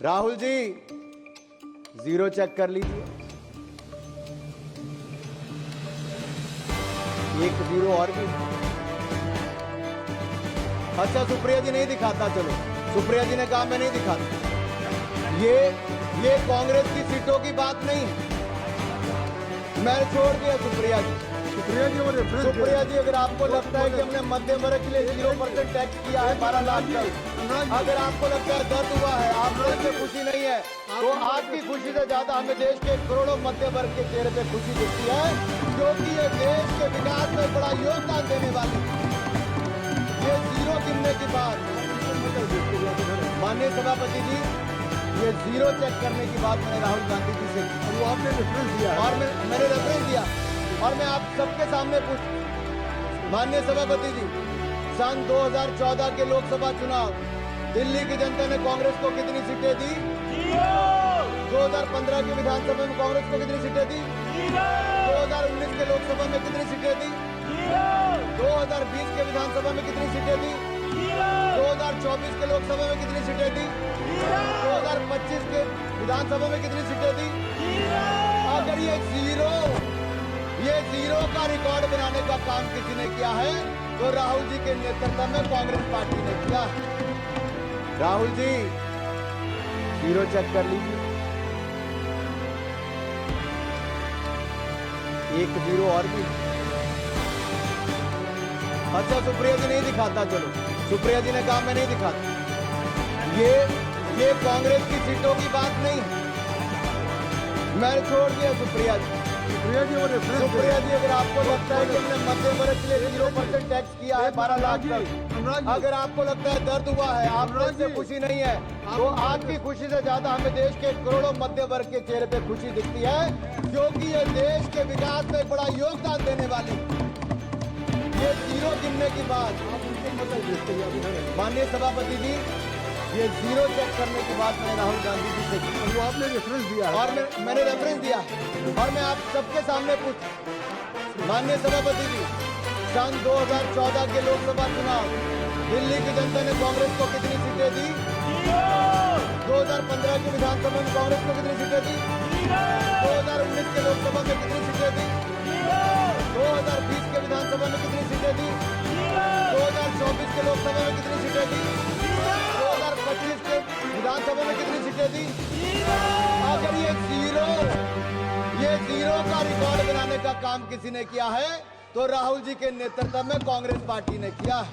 Rahul ji zero check कर लीजिए, 1 0 और भी। अच्छा सुप्रिया जी नहीं दिखाता, चलो सुप्रिया जी ने कहा मैं नहीं दिखाता। ये कांग्रेस की सीटों की बात नहीं, मैं छोड़ दिया सुप्रिया जी। सुप्रिया जी अगर आपको लगता है कि हमने मध्यम वर्ग के लिए 0% टैक्स किया है 12 लाख का, अगर आपको लगता है दर्द हुआ है, आपको इसमें खुशी नहीं है, तो आपकी खुशी से ज्यादा हमें देश के करोड़ों मध्य वर्ग के चेहरे पे खुशी दिखती है, क्योंकि ये देश के विकास में बड़ा योगदान देने वाली। ये जीरो गिनने के बाद माननीय सभापति जी, ये जीरो चेक करने की बात मैंने राहुल गांधी जी से की, वो आपने रेफरेंस दिया और मैंने रेफरेंस दिया, और मैं आप सबके सामने पूछ, माननीय सभापति जी, सन 2014 के लोकसभा चुनाव दिल्ली की जनता ने कांग्रेस को कितनी सीटें दी? 2015 की विधानसभा में कांग्रेस को कितनी सीटें दी? 2019 के लोकसभा में कितनी सीटें दी? 2020 के विधानसभा में कितनी सीटें दी? 2024 के लोकसभा में कितनी सीटें दी? 2025 के विधानसभा में कितनी सीटें दी? अगर ये जीरो का रिकॉर्ड बनाने का काम किसी ने किया है तो राहुल जी के नेतृत्व में कांग्रेस पार्टी ने किया है। राहुल जी जीरो चेक कर लीजिए, 1 0 और भी। अच्छा सुप्रिया जी नहीं दिखाता, चलो सुप्रिया जी ने कहा मैं नहीं दिखाता। ये कांग्रेस की सीटों की बात नहीं, मैं छोड़ दिया सुप्रिया जी। सुप्रिया जी अगर आपको लगता है कि हमने मध्यम वर्ग के लिए 0% टैक्स किया है 12 लाख का, अगर आपको लगता है दर्द हुआ है, आपको इससे खुशी नहीं है, तो आपकी खुशी से ज्यादा हमें देश के करोड़ों मध्य वर्ग के चेहरे पे खुशी दिखती है, क्योंकि ये देश के विकास में बड़ा योगदान देने वाली। ये जीरो गिनने की बात माननीय सभापति जी, ये जीरो चेक करने की बात मैंने राहुल गांधी जी से की, वो आपने रेफरेंस दिया और मैंने रेफरेंस दिया, और मैं आप सबके सामने पूछ, माननीय सभापति जी, सन 2014 के लोकसभा चुनाव दिल्ली की जनता ने कांग्रेस को कितनी सीटें दी? 2015 की विधानसभा में कांग्रेस को कितनी सीटें दी? 2019 के लोकसभा में कितनी सीटें दी? 2020 के विधानसभा में कितनी सीटें दी? 2024 के लोकसभा में कितनी सीटें दी? 2025 के विधानसभा में कितनी सीटें दी? अगर ये जीरो का रिकॉर्ड बनाने का काम किसी ने किया है तो राहुल जी के नेतृत्व में कांग्रेस पार्टी ने किया है।